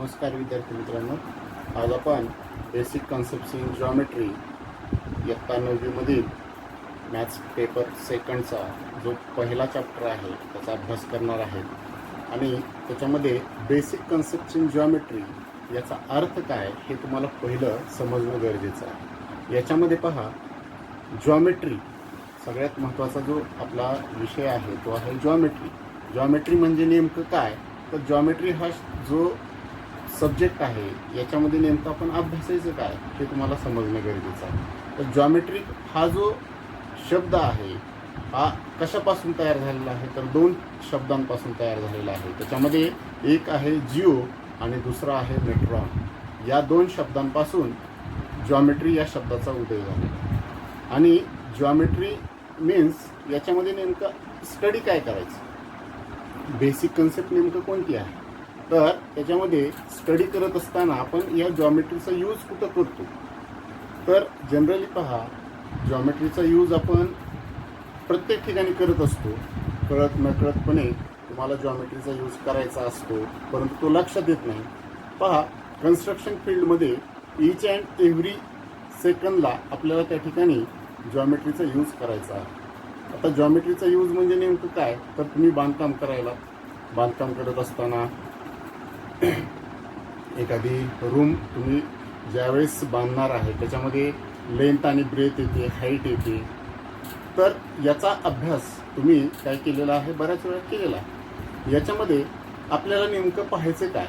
नमस्कार विद्यार्थी मित्रांनो. आज आपण बेसिक कॉन्सेप्ट्स इन जॉमेट्री इयत्ता 9वीमधील मॅथ्स पेपर सेकंडचा जो पहिला चॅप्टर आहे त्याचा अभ्यास करणार आहे. आणि त्याच्यामध्ये बेसिक कॉन्सेप्ट्स इन जॉमेट्री याचा अर्थ काय हे तुम्हाला पहिलं समजणं गरजेचं आहे. याच्यामध्ये पहा, जॉमेट्री सगळ्यात महत्त्वाचा जो आपला विषय आहे तो आहे जॉमेट्री. जॉमेट्री म्हणजे नेमकं काय, तर जॉमेट्री हा जो सब्जेक्ट आहे याच्यामध्ये नेमकं आपण अभ्यासायचं काय हे तुम्हाला समजणं गरजेचं आहे. तर जॉमेट्रिक हा जो शब्द आहे हा कशापासून तयार झालेला आहे, तर दोन शब्दांपासून तयार झालेला आहे. त्याच्यामध्ये एक आहे जिओ आणि दुसरा आहे मेट्रॉन. या दोन शब्दांपासून जॉमेट्री या शब्दाचा उदय झालेला आहे. आणि जॉमेट्री मीन्स याच्यामध्ये नेमकं स्टडी काय करायचं, बेसिक कन्सेप्ट नेमकं कोणती आहे, तर त्याच्यामध्ये स्टडी करत असताना आपण या जॉमेट्रीचा यूज कुठं करतो. तर जनरली पहा, जॉमेट्रीचा यूज आपण प्रत्येक ठिकाणी करत असतो. कळत नकळतपणे तुम्हाला जॉमेट्रीचा यूज करायचा असतो, परंतु तो लक्षात येत नाही. पहा, कन्स्ट्रक्शन फील्डमध्ये ईच अँड एव्हरी सेकंडला आपल्याला त्या ठिकाणी जॉमेट्रीचा यूज करायचा आहे. आता जॉमेट्रीचा यूज म्हणजे नेमकं काय, तर तुम्ही बांधकाम करत असताना एखादी रूम तुम्ही ज्यावेळेस बांधणार आहे त्याच्यामध्ये लेंथ आणि ब्रेथ येते, हाईट येते. तर याचा अभ्यास तुम्ही काय केलेला आहे, बऱ्याच वेळा केलेला आहे. याच्यामध्ये आपल्याला नेमकं पाहायचं काय,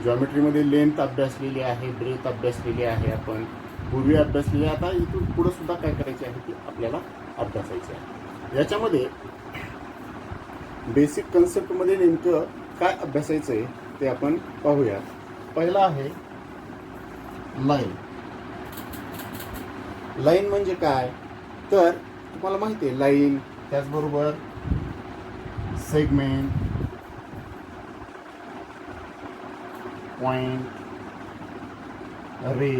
जॉमेट्रीमध्ये लेंथ अभ्यासलेली आहे, ब्रेथ अभ्यासलेली आहे, आपण पूर्वी अभ्यासलेली आहे. आता इथून पुढं सुद्धा काय करायचे आहे की आपल्याला अभ्यासायचे आहे. याच्यामध्ये बेसिक कन्सेप्टमध्ये नेमकं काय अभ्यासायचं आहे ते आपण पाहूया. पहिला आहे लाईन. लाईन म्हणजे काय, तर तुम्हाला माहिती आहे लाईन, त्याचबरोबर सेगमेंट, पॉइंट, रे,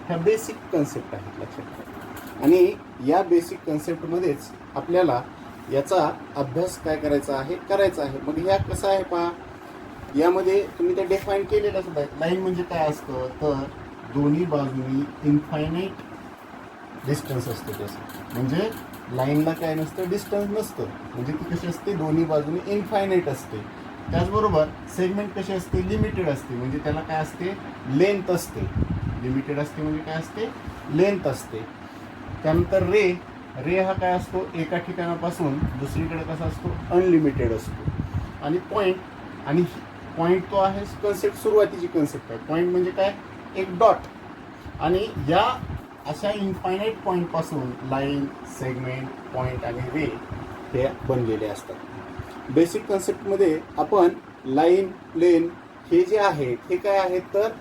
ह्या बेसिक कन्सेप्ट आहेत, लक्षात ठेवा. आणि या बेसिक कन्सेप्टमध्येच आपल्याला याचा अभ्यास काय करायचा आहे. मग ह्या कसं आहे पहा, यामध्ये तुम्ही ते डिफाईन केलेलं सुद्धा आहे. लाईन म्हणजे काय असतं, तर दोन्ही बाजूनी इन्फायनाईट डिस्टन्स असतं. त्याचं म्हणजे लाईनला काय नसतं, डिस्टन्स नसतं. म्हणजे ती कशी असते, दोन्ही बाजूनी इन्फायनाईट असते. त्याचबरोबर सेगमेंट कशी असते, लिमिटेड असते. म्हणजे त्याला काय असते, लेंथ असते. लिमिटेड असते म्हणजे काय असते, लेंथ असते. त्यानंतर रे हा काय असतो, एका ठिकाणापासून दुसरीकडे कसा असतो, अनलिमिटेड असतो. आणि पॉईंट तो आहे कन्सेप्ट, सुरुवातीची कन्सेप्ट आहे. पॉईंट म्हणजे काय, एक डॉट. आणि या अशा इन्फायनाईट पॉईंटपासून लाईन, सेगमेंट, पॉईंट आणि रे हे बनलेले असतात. बेसिक कन्सेप्टमध्ये आपण लाईन, प्लेन हे जे आहेत हे काय आहेत, तर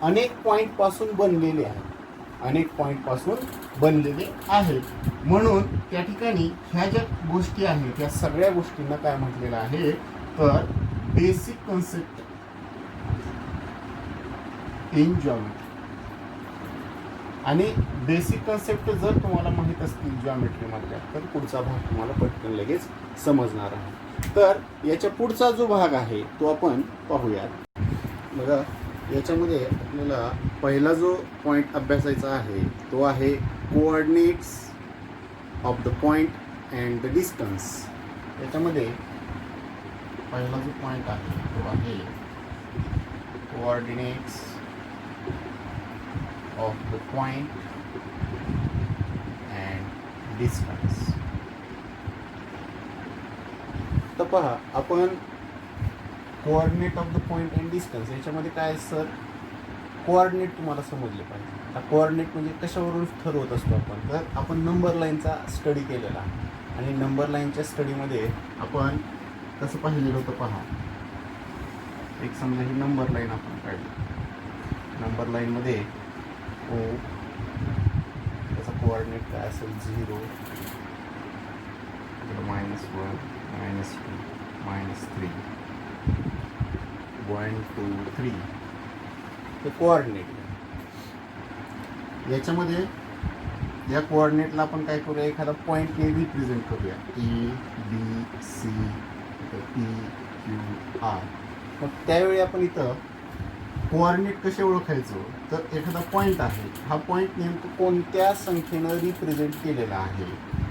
अनेक पॉईंटपासून बनलेले आहेत. म्हणून त्या ठिकाणी ह्या ज्या गोष्टी आहेत या सगळ्या गोष्टींना काय म्हटलेलं आहे, तर बेसिक कन्सेप्ट इन जॉमेट्री. आणि बेसिक कन्सेप्ट जर तुम्हाला माहीत असतील जॉमेट्रीमधल्या, तर पुढचा भाग तुम्हाला पटकन लगेच समजणार आहे. तर याच्या पुढचा जो भाग आहे तो आपण पाहूयात. बघा, याच्यामध्ये आपल्याला पहिला जो पॉईंट अभ्यासायचा आहे तो आहे coordinates of the point and the distance. याच्यामध्ये पहिला जो पॉईंट आहे तो आहे coordinates of the point and distance. तर पहा, आपण coordinate of the point and distance याच्यामध्ये काय, सर कोऑर्डिनेट तुम्हाला समजले पाहिजे. आता कोऑर्डिनेट म्हणजे कशावरून ठरवत असतो आपण, तर आपण नंबर लाईनचा स्टडी केलेला आहे. आणि नंबर लाईनच्या स्टडीमध्ये आपण कसं पाहिलेलं होतं पहा, एक समजा ही नंबर लाईन आपण काढली. नंबर लाईनमध्ये ओ त्याचा कोऑर्डिनेट काय असेल, 0, -1, -2, -3, 1, 2, 3 हे कोऑर्डिनेट. याच्यामध्ये या कोऑर्डिनेटला आपण काय करूया, एखादा पॉईंटने रिप्रेझेंट करूया. A, B, C, P, Q, R मग त्यावेळी आपण इथं कोऑर्डिनेट कसे ओळखायचो, तर एखादा पॉईंट आहे, हा पॉईंट नेमकं कोणत्या संख्येनं रिप्रेझेंट केलेला आहे.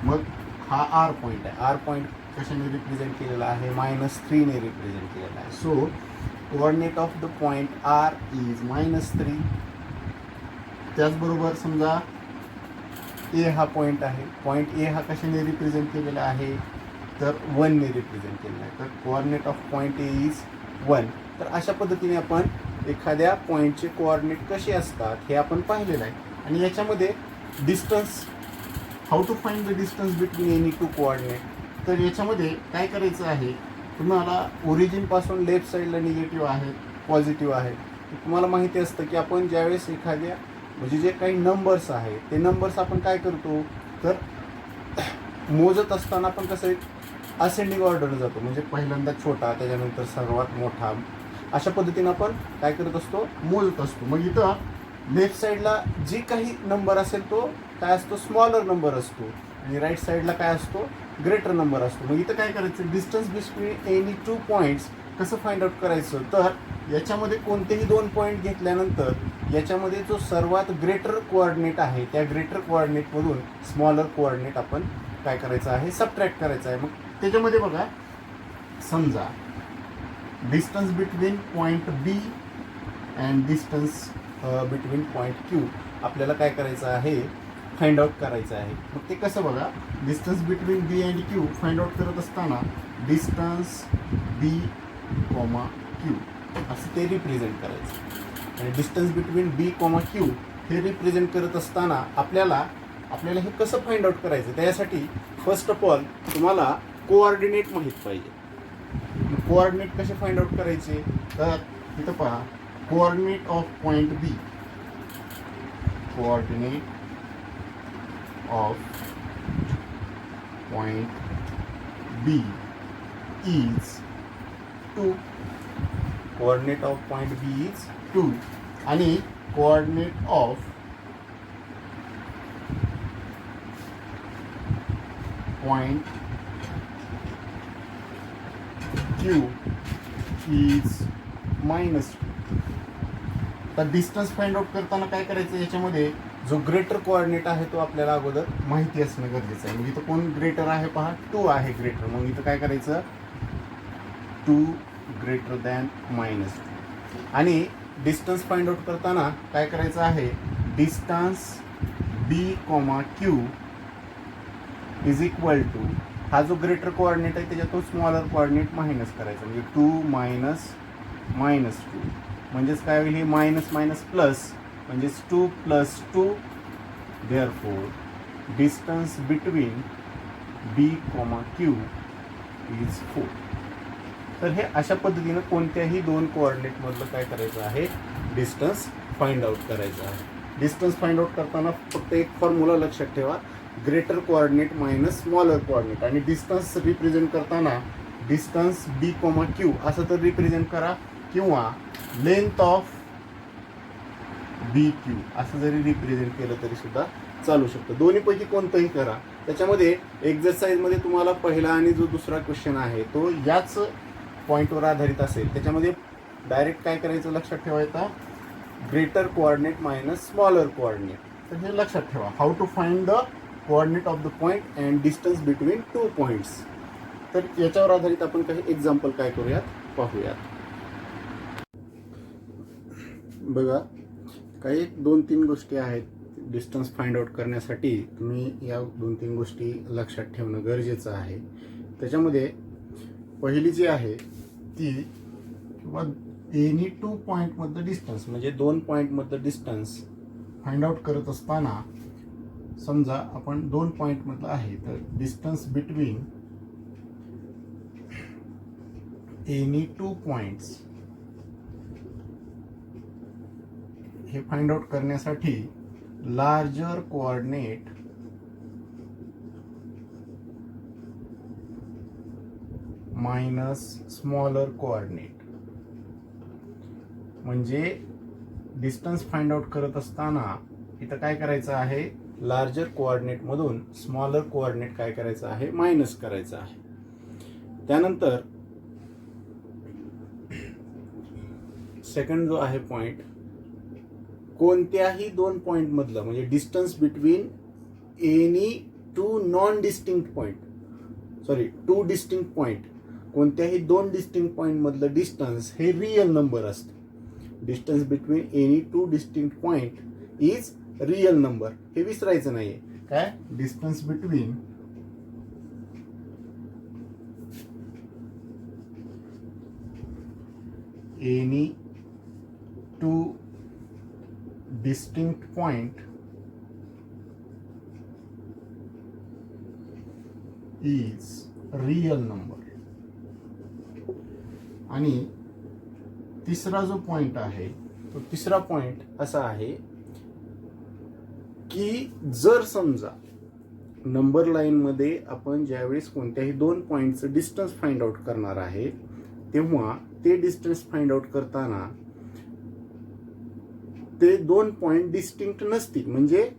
मग हा आर पॉईंट आहे, आर पॉईंट कशाने रिप्रेझेंट केलेला आहे, -3ने रिप्रेझेंट केलेला आहे. So coordinate of the point R is -3. त्याचबरोबर समजा ए हा पॉईंट आहे, पॉईंट ए हा कशाने रिप्रेझेंट केलेला आहे, तर 1ने रिप्रेझेंट केलेला आहे. तर coordinate of point A is 1. तर अशा पद्धतीने आपण एखाद्या पॉईंटचे कोऑर्डिनेट कसे असतात हे आपण पाहिलेलं आहे. आणि याच्यामध्ये distance, how to find the distance between any two coordinate. तर याच्यामध्ये काय करायचं आहे, तुम्हाला ओरिजिनपासून लेफ्ट साईडला निगेटिव्ह आहे, पॉझिटिव्ह आहे. तुम्हाला माहिती असतं की आपण ज्यावेळेस एखाद्या म्हणजे जे काही नंबर्स आहेत ते नंबर्स आपण काय करतो, तर मोजत असताना आपण कसं असेंडिंग ऑर्डरने जातो, म्हणजे पहिल्यांदा छोटा, त्याच्यानंतर सर्वात मोठा, अशा पद्धतीनं आपण काय करत असतो, मोजत असतो. मग इथं लेफ्ट साईडला जी काही नंबर असेल तो काय असतो, स्मॉलर नंबर असतो, आणि राईट साईडला काय असतो, ग्रेटर नंबर असतो. मग इथं काय करायचं, distance between any to points कसं फाइंड आउट करायचं, तर याच्यामध्ये कोणतेही 2 पॉईंट घेतल्यानंतर याच्यामध्ये जो सर्वात ग्रेटर कोऑर्डिनेट आहे त्या ग्रेटर कोऑर्डिनेटमधून स्मॉलर कोऑर्डिनेट आपण काय करायचं आहे, सबट्रॅक्ट करायचं आहे. मग त्याच्यामध्ये बघा, समजा distance between point B and distance between point Q आपल्याला काय करायचं आहे, फाइंड आउट करायचं आहे. मग ते कसं बघा, distance between B and Q find out करत असताना डिस्टन्स बी कॉमा क्यू असं ते रिप्रेझेंट करायचं. आणि distance between B comma Q हे रिप्रेझेंट करत असताना आपल्याला हे कसं फाइंड आउट करायचं, त्यासाठी फर्स्ट ऑफ ऑल तुम्हाला कोऑर्डिनेट माहीत पाहिजे. कोऑर्डिनेट कसे फाइंड आउट करायचे, तर इथं पहा, coordinate of point B, coordinate of point B is 2. Coordinate of point B is 2. आणि coordinate of point Q is -2. तर डिस्टन्स फाइंड आउट करताना काय करायचं, याच्यामध्ये जो ग्रेटर कोऑर्डिनेट आहे तो आपल्याला अगोदर माहिती असणं गरजेचं आहे. मग इथं कोण ग्रेटर आहे पहा, 2 आहे ग्रेटर. मग इथं काय करायचं, 2 ग्रेटर दॅन -2. आणि डिस्टन्स फाइंड आउट करताना काय करायचं आहे, distance B comma Q is equal to, हा जो ग्रेटर कोऑर्डिनेट आहे त्याच्यातून स्मॉलर कोऑर्डिनेट मायनस करायचा, म्हणजे 2 - -2 म्हणजेच काय होईल, हे मायनस मायनस प्लस, म्हणजेच 2 + 2. Therefore distance between B comma Q is 4. तर हे अशा पद्धतीनं कोणत्याही 2 कोऑर्डिनेटमधलं काय करायचं आहे, डिस्टन्स फाइंड आउट करायचं आहे. डिस्टन्स फाइंड आउट करताना फक्त एक फॉर्म्युला लक्षात ठेवा, greater coordinate minus smaller coordinate. आणि डिस्टन्स रिप्रेझेंट करताना डिस्टन्स बी कॉमा क्यू असं तर रिप्रेझेंट करा, किंवा लेंथ ऑफ बी क्यू असं जरी रिप्रेझेंट केलं तरी सुद्धा चालू शकतं. दोन्हीपैकी कोणतंही करा. त्याच्यामध्ये एक्झरसाइजमध्ये तुम्हाला पहिला आणि जो दुसरा क्वेश्चन आहे तो याच पॉईंटवर आधारित असेल. त्याच्यामध्ये डायरेक्ट काय करायचं लक्षात ठेवायचं, greater coordinate minus smaller coordinate. तर हे लक्षात ठेवा, how to find the coordinate of the point and distance between 2 points. तर याच्यावर आधारित आपण काही एक्झाम्पल काय करूयात, पाहूयात. बघा, काही 2-3 गोष्टी आहेत डिस्टन्स फाइंड आउट करण्यासाठी. तुम्ही या 2-3 गोष्टी लक्षात ठेवणं गरजेचं आहे. त्याच्यामध्ये पहिली जी आहे ती, किंवा एनी 2 पॉईंटमधलं डिस्टन्स, म्हणजे 2 पॉईंटमधलं डिस्टन्स फाइंड आउट करत असताना, समजा आपण 2 पॉईंटमधलं आहे, तर डिस्टन्स बिटवीन एनी 2 पॉईंट्स हे फाइंड आउट करण्यासाठी larger coordinate minus smaller coordinate, म्हणजे डिस्टन्स फाइंड आउट करत असताना इथं काय करायचं आहे, लार्जर कोऑर्डिनेट मधून स्मॉलर कोऑर्डिनेट काय करायचं आहे, मायनस करायचं आहे. त्यानंतर सेकंड जो आहे पॉइंट, कोणत्याही दोन पॉइंट मधलं म्हणजे distance between any to non distinct point, sorry two distinct point, कोणत्याही दोन डिस्टिंक्ट पॉइंट मधलं डिस्टन्स हे रिअल नंबर असतं. Distance between any two distinct point is real number. हे विसरायचं नाहीये. काय? Distance between any two distinct point is real number. आणि तिसरा जो पॉइंट आहे तो तिसरा पॉइंट असा आहे की जर समजा नंबर लाईन मध्ये आपण ज्यावेळेस कोणत्याही दोन पॉइंटचं डिस्टन्स फाइंड आउट करणार आहे तेव्हा ते डिस्टन्स फाइंड आउट करताना ते दोन पॉइंट डिस्टिंक्ट नसतील, म्हणजे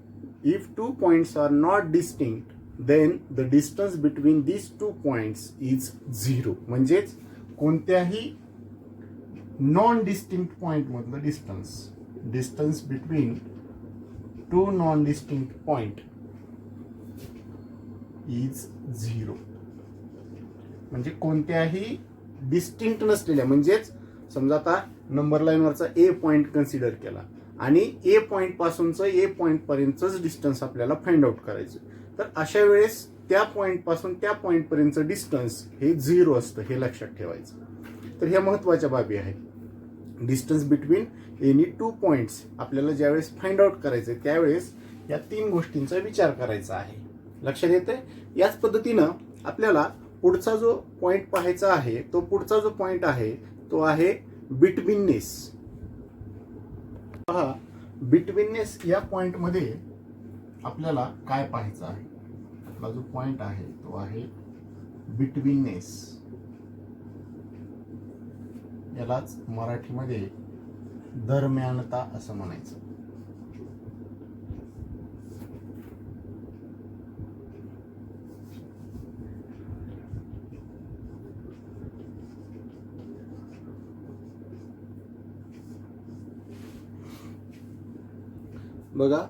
if two points are not distinct then the distance between these two points is zero. म्हणजेच कोणत्याही नॉन डिस्टिंक्ट पॉइंट मधलं distance between two non distinct point is zero. म्हणजे कोणत्याही डिस्टिंक्ट नसलेल्या, म्हणजेच समजा आता नंबर लाईनवरचा ए पॉइंट कन्सिडर केला आणि ए पॉइंट पासूनचं ए पॉइंट पर्यंतच डिस्टन्स आपल्याला फाइंड आउट करायचं, तर अशा वेळेस त्या पॉइंट पासून त्या पॉइंट पर्यंतचं डिस्टन्स हे झिरो असतं. हे लक्षात ठेवायचं. तर ह्या महत्वाच्या बाबी आहेत. Distance between any two points आपल्याला ज्यावेळेस फाइंड आउट करायचं त्यावेळेस या तीन गोष्टींचा विचार करायचा आहे. लक्षात येते? याच पद्धतीनं आपल्याला पुढचा जो पॉइंट पाहायचा आहे, तो पुढचा जो पॉइंट आहे तो आहे बिटवीननेस. पहा, बिटवीननेस या पॉइंट मध्ये आपल्याला काय पाहायचं आहे? आपला जो पॉइंट आहे तो आहे बिटवीननेस. यालाच मराठीमध्ये दरम्यानता असं म्हणायचं. बघा,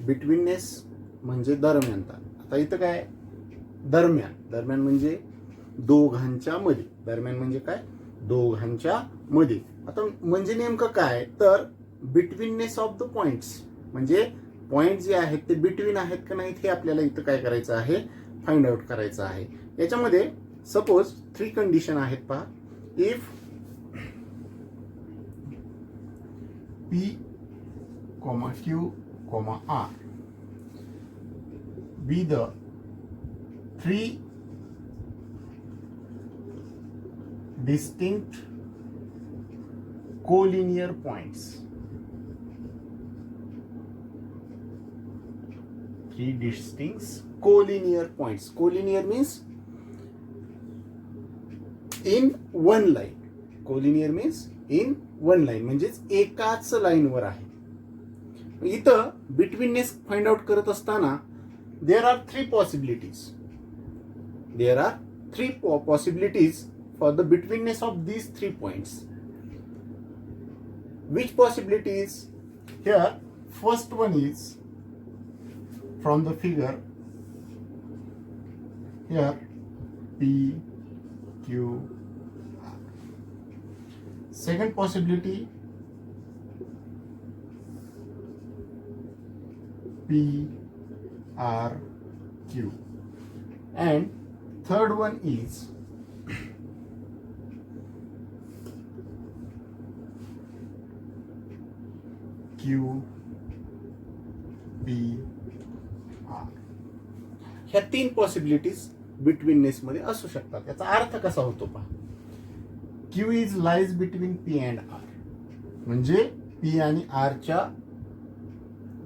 बिटवीननेस म्हणजे दरम्यानता. आता इथं काय? दरम्यान म्हणजे दोघांच्या मध्ये. दरम्यान म्हणजे काय? दोघांच्या मध्ये. आता म्हणजे नेमकं काय? तर बिटवीननेस ऑफ द पॉइंट्स, म्हणजे पॉइंट जे आहेत ते बिटवीन आहेत का नाहीत हे आपल्याला इथं काय करायचं आहे? फाइंड आउट करायचं आहे. याच्यामध्ये सपोज 3 कंडिशन आहेत. पहा, if P, Q, R be the 3 distinct collinear points. 3 distinct collinear points. Collinear means in one line. Collinear means in one line, म्हणजेच एकाच लाईनवर आहे. इथं बिटवीननेस फाइंड आउट करत असताना there are 3 possibilities. There are 3 possibilities for the betweenness of these 3 points. Which possibilities? Here, first one is from the figure. Here, P, Q, R. Second possibility, P, R, Q. And third one is Q, P, R. ह्या 3 possibilities betweenness मध्ये असू शकतात. याचा अर्थ कसा होतो पहा. Q is lies between P and R, म्हणजे P आणि R च्या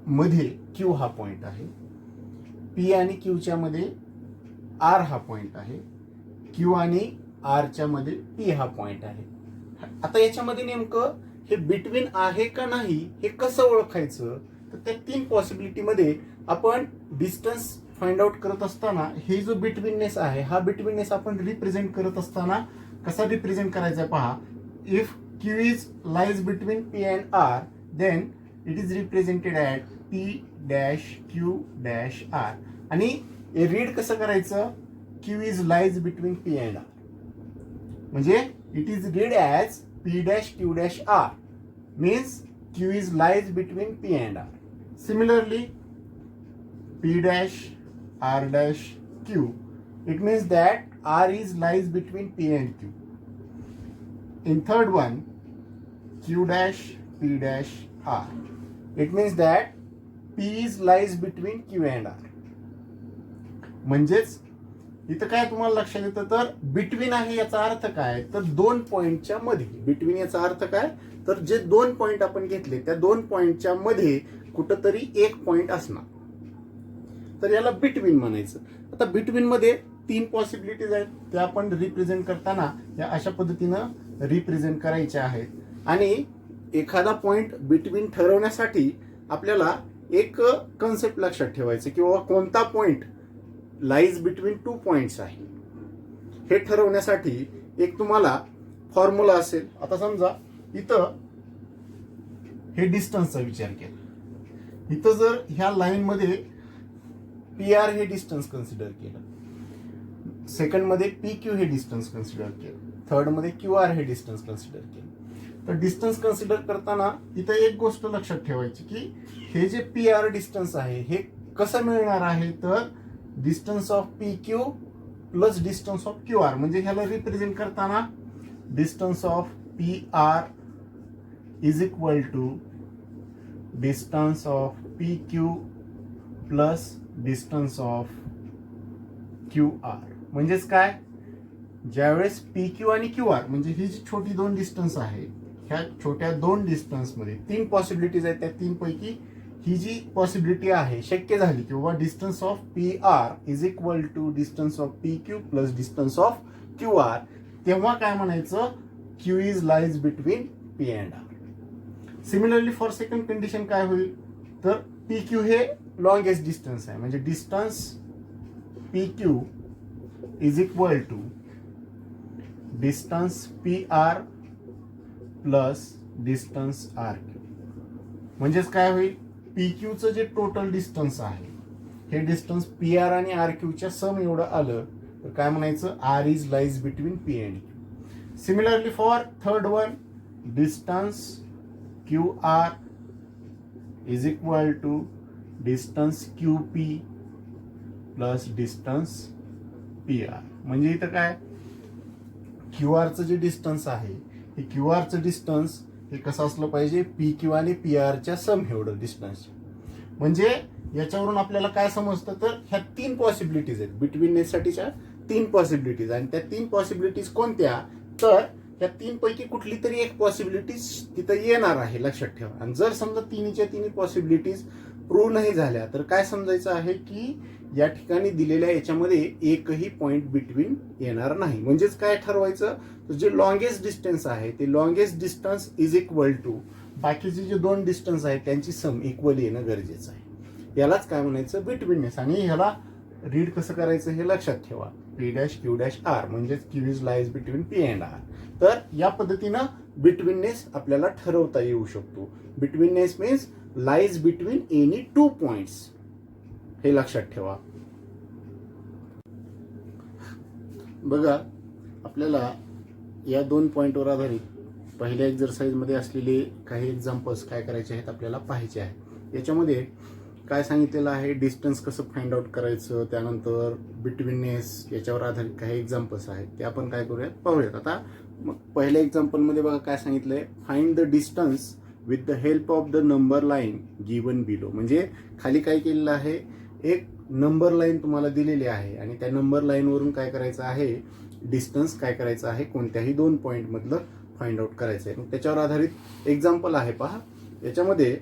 मध्ये Q हा पॉइंट आहे. P आणि Q च्या मध्ये R हा पॉइंट आहे. Q आणि R च्या मध्ये P हा पॉइंट आहे. आता याच्यामध्ये नेमकं हे बिटवीन आहे का नाही हे कसं ओळखायचं? तर त्या 3 पॉसिबिलिटी मध्ये आपण डिस्टन्स फाइंड आउट करत असताना हे जो बिटवीननेस आहे हा बिटवीननेस आपण रिप्रेझेंट करत असताना कसा रिप्रेझेंट करायचा पहा. If Q is lies between P and R, then it is represented at P dash Q dash R. आणि हे रीड कसं करायचं? Q is lies between P and R. म्हणजे it is read as P dash Q dash R. Means Q is lies between P and R. Similarly, P dash R dash Q. It means that R is lies between P and Q. In third one, Q dash P dash R. It means that P is lies between Q and R. म्हणजेच इथं काय तुम्हाला लक्षात येतं तर between आहे याचा अर्थ काय तर दोन पॉइंटच्या मध्ये. बिटवीन याचा अर्थ काय तर जे दोन पॉइंट आपण घेतले त्या दोन पॉइंटच्या मध्ये कुठंतरी एक पॉइंट असणार, तर याला बिटवीन म्हणायचं. आता बिटवीन मध्ये तीन पॉसिबिलिटीज आहेत, त्या आपण रिप्रेझेंट करताना या अशा पद्धतीनं रिप्रेझेंट करायच्या आहेत. आणि एखादा पॉइंट बिटवीन ठरवण्यासाठी आपल्याला एक कन्सेप्ट लक्षात ठेवायचं किंवा कोणता point lies between two points आहे हे ठरवण्यासाठी एक तुम्हाला फॉर्म्युला असेल. आता समजा इथं हे डिस्टन्सचा विचार केला, इथं जर ह्या लाईन मध्ये पी आर हे डिस्टन्स कन्सिडर केलं, सेकंड मध्ये पी क्यू हे डिस्टन्स कन्सिडर केलं, थर्ड मध्ये क्यू आर हे डिस्टन्स कन्सिडर केलं. तर डिस्टन्स कन्सिडर करताना इथं एक गोष्ट लक्षात ठेवायची की हे जे पी आर डिस्टन्स आहे हे कसं मिळणार आहे तर distance of P Q plus distance of Q R. म्हणजे ह्याला रिप्रेझेंट करताना distance of P R is equal to distance of P Q plus distance of Q R. म्हणजेच काय, ज्यावेळेस पी क्यू आणि क्यू आर म्हणजे ही जी छोटी दोन डिस्टन्स आहे, ह्या छोट्या दोन डिस्टन्स मध्ये तीन पॉसिबिलिटीज आहेत, त्या तीन पैकी ही जी पॉसिबिलिटी आहे शक्य झाली किंवा distance of P R is equal to distance of P Q plus distance of Q R, तेव्हा काय म्हणायचं Q is lies between P and R. Similarly for second condition काय होईल तर पी क्यू हे लॉंगेस्ट डिस्टन्स आहे, म्हणजे distance P Q is equal to distance P R plus distance R Q. म्हणजेच काय होईल पी क्यूचं जे टोटल डिस्टन्स आहे हे डिस्टन्स पी आर आणि आर क्यूच्या सम एवढं आलं तर काय म्हणायचं R is lies between P and Q. Similarly for third one distance Q R is equal to distance Q P plus distance P R. म्हणजे इथं काय क्यू आरचं जे डिस्टन्स आहे हे क्यू आरचं डिस्टन्स हे कसं असलं पाहिजे पी क्यू आणि पी आरच्या सम एवढं डिस्टन्स. म्हणजे याच्यावरून आपल्याला काय समजतं तर ह्या तीन पॉसिबिलिटीज आहेत बिटवीननेससाठीच्या तीन पॉसिबिलिटीज, आणि त्या तीन पॉसिबिलिटीज कोणत्या तर या तीन पैकी कुठली तरी एक पॉसिबिलिटीज तिथं येणार आहे लक्षात ठेवा. आणि जर समजा तिन्हीच्या तिन्ही पॉसिबिलिटीज प्रूव्ह नाही झाल्या तर काय समजायचं आहे की या ठिकाणी दिलेल्या याच्यामध्ये एकही पॉइंट बिटवीन येणार नाही. म्हणजेच काय ठरवायचं तर जे लॉंगेस्ट डिस्टन्स आहे ते longest distance is equal to बाकीचे जे दोन डिस्टन्स आहेत त्यांची सम इक्वल येणं गरजेचं आहे. यालाच काय म्हणायचं बिटवीननेस. आणि ह्याला रीड कसं करायचं हे लक्षात ठेवा, P dash Q dash R म्हणजेच Q is lies between P and R. तर या पद्धतीनं बिटवीननेस आपल्याला ठरवता येऊ शकतो. Betweenness means lies between any two points, हे लक्षात ठेवा. बघा आपल्याला या दोन पॉइंटवर आधारित पहिल्या एक्झरसाइजमध्ये असलेले काही एक्झाम्पल्स काय करायचे आहेत आपल्याला पाहायचे आहेत. याच्यामध्ये काय सांगितलेलं आहे डिस्टन्स कसं फाइंड आउट करायचं, त्यानंतर बिटवीननेस याच्यावर आधारित काही एक्झाम्पल्स आहेत ते आपण काय करूयात पाहूयात. आता मग पहिल्या एक्झाम्पलमध्ये बघा काय सांगितलंय find the distance with the help of the number line given below. म्हणजे खाली काय केलेलं आहे एक नंबर लाईन तुम्हाला दिलेली आहे आणि त्या नंबर लाईनवरून काय करायचं आहे डिस्टन्स काय करायचं आहे कोणत्याही दोन पॉईंट मधलं फाइंड आउट करायचं आहे. मग त्याच्यावर आधारित एक्झाम्पल आहे पहा. याच्यामध्ये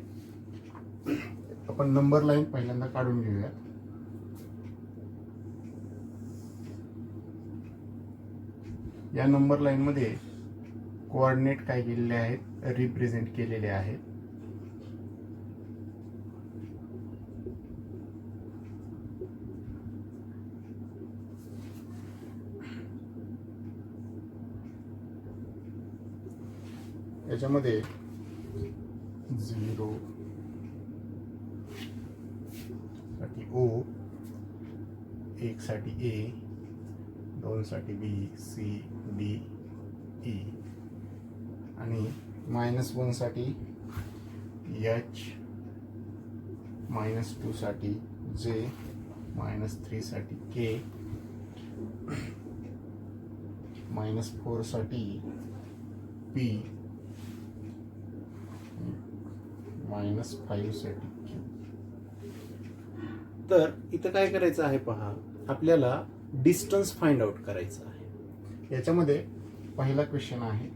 आपण नंबर लाईन पहिल्यांदा काढून घेऊया. या नंबर लाईन मध्ये कोऑर्डिनेट काय केलेले आहेत रिप्रेझेंट केलेले आहेत. याच्यामध्ये 0 साठी O, 1 साठी A, 2 साठी B, C, D, E आणि -1 साठी H, -2 साठी J, -3 साठी K, -4 साठी P, -5 साठी Q. तर इथं काय करायचं आहे पहा, आपल्याला डिस्टन्स फाइंड आउट करायचं आहे. याच्यामध्ये पहिला क्वेश्चन आहे,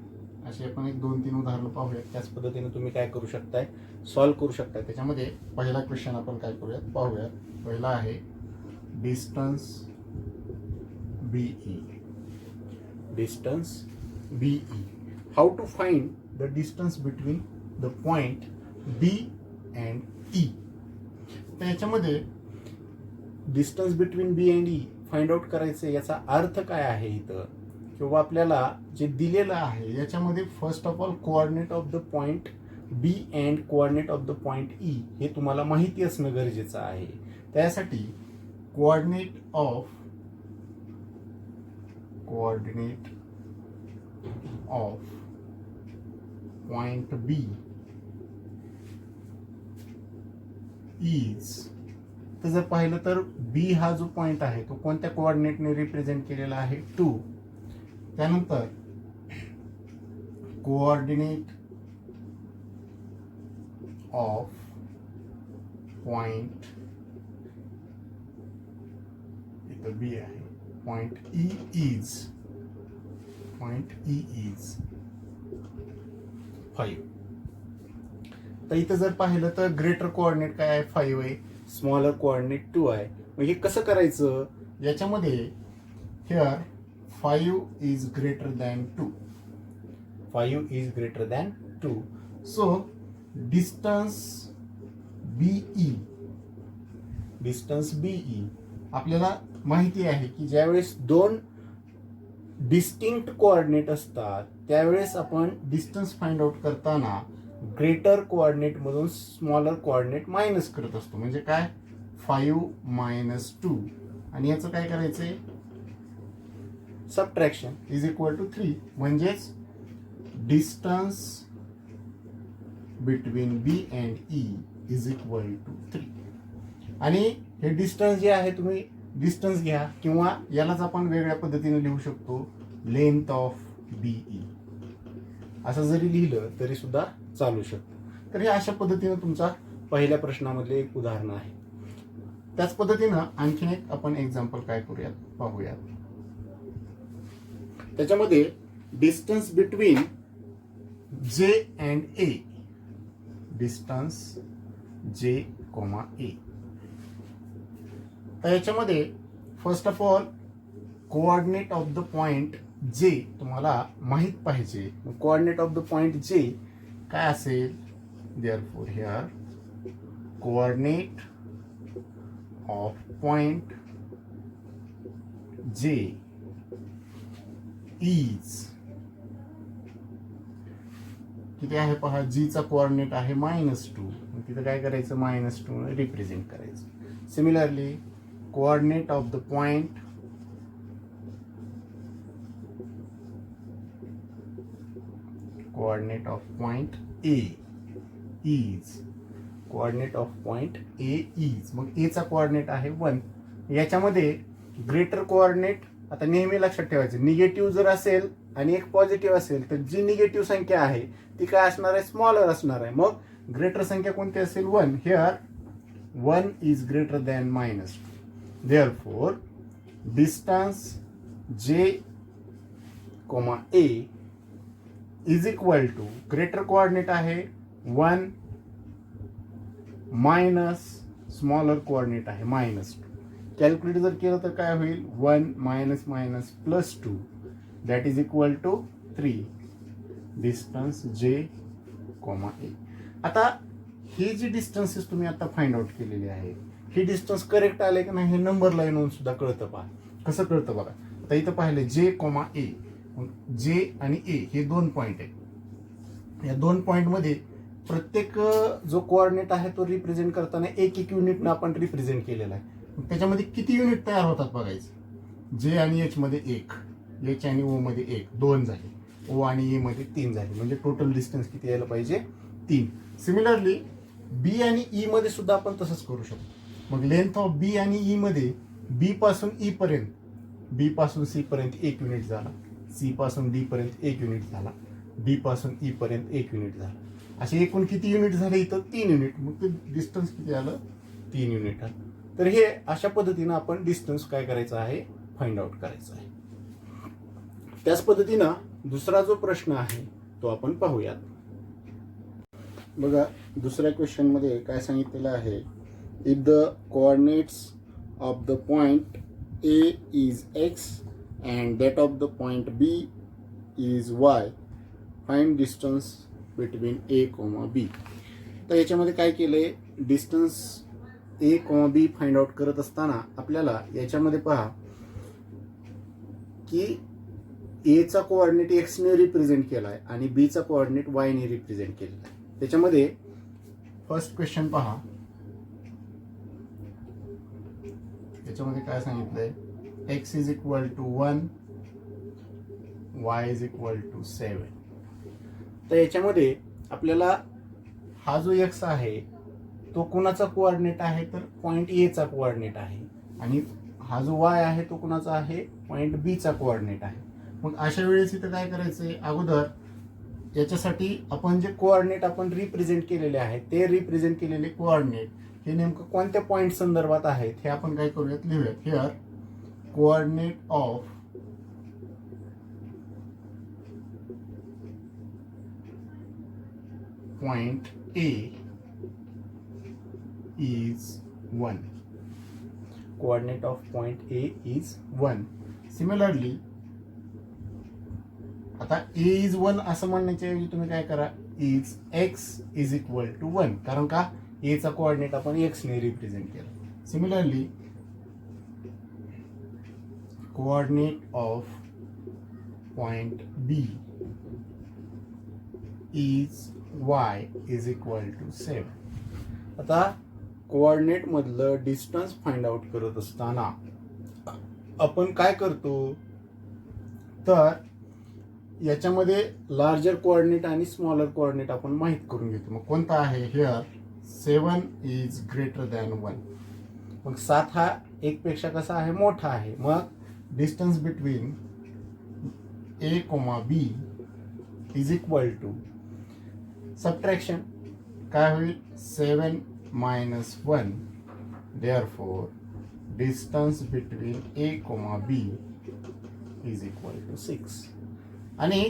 असे आपण 1-2-3 उदाहरणं पाहूयात. त्याच पद्धतीने तुम्ही काय करू शकताय, सॉल्व्ह करू शकताय. त्याच्यामध्ये पहिला क्वेश्चन आपण काय करूयात पाहूयात. पहिला आहे distance BE. Distance BE. How to find the distance between the point B and E. तर याच्यामध्ये distance between B and E find out करायचं. याचा अर्थ काय आहे इथं, किंवा आपल्याला जे दिलेलं आहे याच्यामध्ये first of all coordinate of the point B and coordinate of the point E हे तुम्हाला माहिती असणं गरजेचं आहे. त्यासाठी coordinate of point B is, तर जर पाहिलं तर B हा जो पॉइंट आहे तो कोणत्या कोऑर्डिनेटने रिप्रेझेंट केलेला आहे, 2. त्यानंतर कोऑर्डिनेट ऑफ पॉइंट, इथं B आहे, पॉइंट E इज 5. तर इथं जर पाहिलं तर ग्रेटर कोऑर्डिनेट काय आहे, 5 आहे, स्मॉलर कोऑर्डिनेट 2 आहे. मग हे कसं करायचं, याच्यामध्ये here 5 is greater than 2. 5 is greater than 2. So distance BE आपल्याला माहिती आहे की ज्यावेळेस 2 डिस्टिंक्ट कोऑर्डिनेट असतात त्यावेळेस आपण डिस्टन्स फाइंड आउट करताना ग्रेटर कोऑर्डिनेट मधून स्मॉलर कोऑर्डिनेट मायनस करत असतो. म्हणजे काय, 5 - 2 आणि याचं काय करायचंय, सबट्रॅक्शन इज इक्वल टू 3. म्हणजेच distance between B and E is equal to 3. आणि हे डिस्टन्स जे आहे, तुम्ही डिस्टन्स घ्या किंवा यालाच आपण वेगळ्या पद्धतीने लिहू शकतो, लेंथ ऑफ BE असं जरी लिहिलं तरी सुद्धा चालू शकतं. तर हे अशा पद्धतीने तुमचा पहिल्या प्रश्नामधले एक उदाहरण आहे. त्याच पद्धतीनं आणखीन एक आपण एक्झाम्पल काय करूयात पाहूयात. त्याच्यामध्ये distance between J and A, distance J, A. तर याच्यामध्ये first of all coordinate of the point J तुम्हाला माहित पाहिजे. Coordinate of the point J काय असेल, therefore here coordinate of point J is, किती आहे पहा, G चा कोऑर्डिनेट आहे -2. तिथं काय करायचं, -2 रिप्रेझेंट करायचं. Similarly coordinate of the point A is, coordinate of point A is, मग A चा कोऑर्डिनेट आहे 1. याच्यामध्ये ग्रेटर कोऑर्डिनेट, आता नेहमी लक्षात ठेवायचं, निगेटिव्ह जर असेल आणि एक पॉझिटिव्ह असेल तर जी निगेटिव्ह संख्या आहे ती काय असणार आहे, स्मॉलर असणार आहे. मग ग्रेटर संख्या कोणती असेल, 1. Here 1 is greater than -2. Therefore distance J, A is equal to, greater coordinate आहे 1 मायनस स्मॉलर कोऑर्डिनेट आहे -2. कॅल्क्युलेट जर केलं तर काय होईल, 1 - +2 that is equal to 3. Distance J, A. आता हे जे डिस्टन्सेस तुम्ही आता फाइंड आउट केलेले आहे, हे डिस्टन्स करेक्ट आले की नाही हे नंबर लाईन होऊन सुद्धा कळतं. पहा कसं कळतं बघा. आता इथं पाहिलं J, A, J आणि A हे 2 पॉइंट आहेत. या 2 पॉईंटमध्ये प्रत्येक जो कोऑर्डिनेट आहे तो रिप्रेझेंट करताना एक एक युनिटनं आपण रिप्रेझेंट केलेला आहे. त्याच्यामध्ये किती युनिट तयार होतात बघायचं. जे आणि एच मध्ये 1, एच आणि ओ मध्ये 1, 2 झाले. ओ आणि ए मध्ये 3 झाले. म्हणजे टोटल डिस्टन्स किती यायला पाहिजे? 3. सिमिलरली बी आणि ई मध्ये सुद्धा आपण तसंच करू शकतो. मग लेंथ ऑफ बी आणि ई मध्ये बी पासून ई पर्यंत, बी पासून सी पर्यंत 1 युनिट झाला, सी पासून डी पर्यंत 1 युनिट झाला, डी पासून ई पर्यंत 1 युनिट झाला. असे एकूण किती युनिट झाले इथं? 3 युनिट. मग ते डिस्टन्स किती आलं? 3 युनिट आलं. तर हे अशा पद्धतीनं आपण डिस्टन्स काय करायचं आहे? फाइंड आउट करायचं आहे. त्याच पद्धतीनं दुसरा जो प्रश्न आहे तो आपण पाहूयात. बघा, दुसऱ्या क्वेश्चन मध्ये काय सांगितलेलं आहे? If the coordinates of the point A is X and that of the point B is Y, find distance between A comma B. तर याच्यामध्ये काय केलंय? Distance A comma B find out करत असताना आपल्याला याच्यामध्ये पहा की एचा कोऑर्डिनेट एक्स ने रिप्रेझेंट केलाय आणि बीचा कोऑर्डिनेट वाय ने रिप्रेझेंट केलेला आहे. त्याच्यामध्ये फर्स्ट क्वेश्चन पहा. याच्यामध्ये काय सांगितलंय? X is equal to 1, Y is equal to 7. तर याच्यामध्ये आपल्याला हा जो एक्स आहे तो कोणाचा कोऑर्डिनेट आहे? तर पॉइंट ए चा कोऑर्डिनेट आहे. आणि हा जो वाय आहे तो कोणाचा आहे? पॉइंट बी चा कोऑर्डिनेट आहे. मग अशा वेळेस इथं काय करायचंय? अगोदर याच्यासाठी आपण जे कोऑर्डिनेट आपण रिप्रेझेंट केलेले आहेत ते रिप्रेझेंट केलेले कोऑर्डिनेट हे नेमकं कोणत्या पॉइंट संदर्भात आहेत हे आपण काय करूयात? लिहूयात. Here coordinate of point A is 1. Coordinate of point A is 1. Similarly आता ए इज 1 असं म्हणण्याच्या ऐवजी तुम्ही काय करा? Is X is equal to 1. कारण का? ए चा कोऑर्डिनेट आपण एक्स ने रिप्रेझेंट केला. Similarly coordinate of point B is Y is equal to 7. आता कोऑर्डिनेट मधलं डिस्टन्स फाइंड आउट करत असताना आपण काय करतो? तर याच्यामध्ये लार्जर कोऑर्डिनेट आणि स्मॉलर कोऑर्डिनेट आपण माहित करून घेतो. मग कोणता आहे? Here 7 is greater than 1. मग 7 हा 1 पेक्षा कसा आहे? मोठा आहे. मग distance between A comma B is equal to subtraction. काय होईल? 7 minus 1. Therefore, distance between A, B is equal to 6. आणि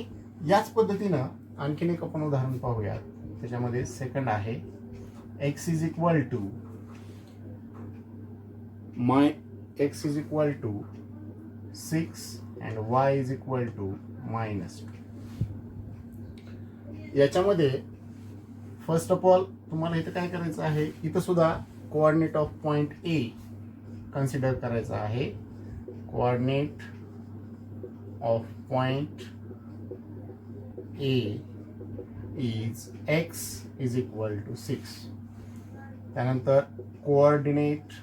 याच पद्धतीनं आणखीन एक आपण उदाहरण पाहूयात. त्याच्यामध्ये सेकंड आहे x is equal to x is equal to 6 and y is equal to -2. याच्यामध्ये फर्स्ट ऑफ ऑल तुम्हाला इथं काय करायचं आहे? इथं सुद्धा coordinate of point A consider करायचा आहे. Coordinate of point A is X is equal to 6. त्यानंतर coordinate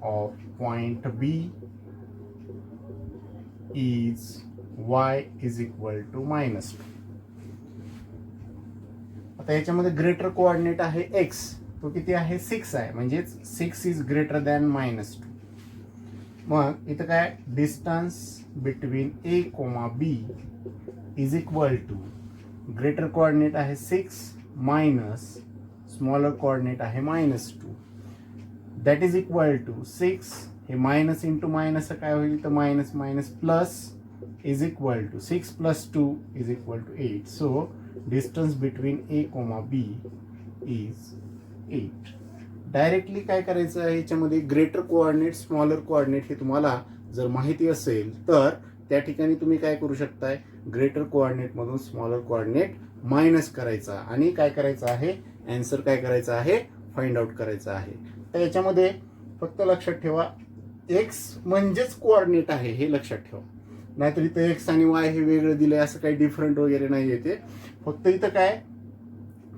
of point B is Y is equal to -2. आता याच्यामध्ये ग्रेटर कोऑर्डिनेट आहे एक्स, तो किती आहे? 6 आहे. म्हणजेच 6 इज ग्रेटर दॅन -2. मग इथं काय? Distance between A comma B is equal to greater coordinate आहे 6 मायनस स्मॉलर कोऑर्डिनेट आहे -2. That is equal to 6. हे मायनस इंटू मायनस काय होईल? तर minus minus plus is equal to 6 + 2 is equal to 8. So distance between A comma B is 8. Directly काय करायचं आहे? याच्यामध्ये ग्रेटर कोऑर्डिनेट स्मॉलर कोऑर्डिनेट हे तुम्हाला जर माहिती असेल तर त्या ठिकाणी तुम्ही काय करू शकताय? ग्रेटर कोऑर्डिनेट मधून स्मॉलर कोऑर्डिनेट मायनस करायचा आणि काय करायचं आहे? आन्सर काय करायचं आहे? फाइंड आउट करायचं आहे. तर याच्यामध्ये फक्त लक्षात ठेवा, एक्स म्हणजेच कोऑर्डिनेट आहे हे लक्षात ठेवा. नाहीतर इथं एक्स आणि वाय हे वेगळं दिलंय, असं काही डिफरंट वगैरे नाही आहे ते. फक्त इथं काय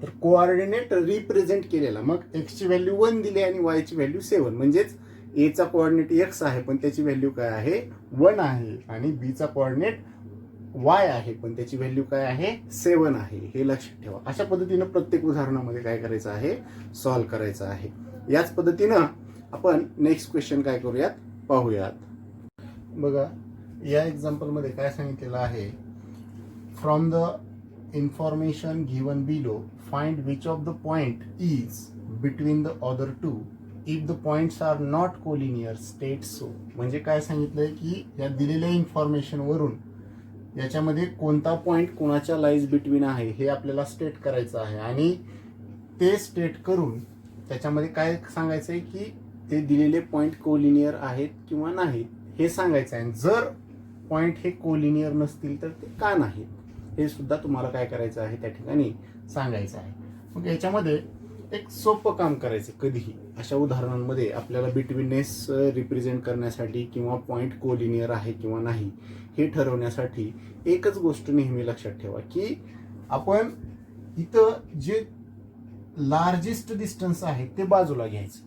तर कोऑर्डिनेट रिप्रेझेंट केलेला. मग एक्सची व्हॅल्यू 1 दिली आणि वायची व्हॅल्यू 7, म्हणजेच एचा कोऑर्डिनेट एक्स आहे पण त्याची व्हॅल्यू काय आहे 1 आहे, आणि बीचा कोऑर्डिनेट वाय आहे पण त्याची व्हॅल्यू काय आहे 7 आहे. हे लक्षात ठेवा. अशा पद्धतीनं प्रत्येक उदाहरणामध्ये काय करायचं आहे सॉल्व्ह करायचं आहे. याच पद्धतीनं आपण नेक्स्ट क्वेश्चन काय करूयात पाहूयात. बघा या एक्झाम्पलमध्ये काय सांगितलेलं आहे, from the information given below find which of the point is between the other two if the points are not collinear state so. म्हणजे काय सांगितलंय की या दिलेल्या इन्फॉर्मेशन वरून याच्यामध्ये कोणता पॉइंट कोणाच्या लाईज बिटवीन आहे हे आपल्याला स्टेट करायचं आहे, आणि ते स्टेट करून त्याच्यामध्ये काय सांगायचं आहे की ते दिलेले पॉइंट कोलिनियर आहेत किंवा नाहीत हे सांगायचं आहे. जर पॉइंट हे कोलिनियर नसतील तर ते का नाहीत हे सुद्धा तुम्हाला काय करायचं आहे त्या ठिकाणी सांगायचं आहे. मग याच्यामध्ये एक सोपं काम करायचं. कधीही अशा उदाहरणांमध्ये आपल्याला बिटवीननेस रिप्रेझेंट करण्यासाठी किंवा पॉइंट कोलिनियर आहे किंवा नाही हे ठरवण्यासाठी एकच गोष्ट नेहमी लक्षात ठेवा की आपण इथं जे लार्जेस्ट डिस्टन्स आहे ते बाजूला घ्यायचं,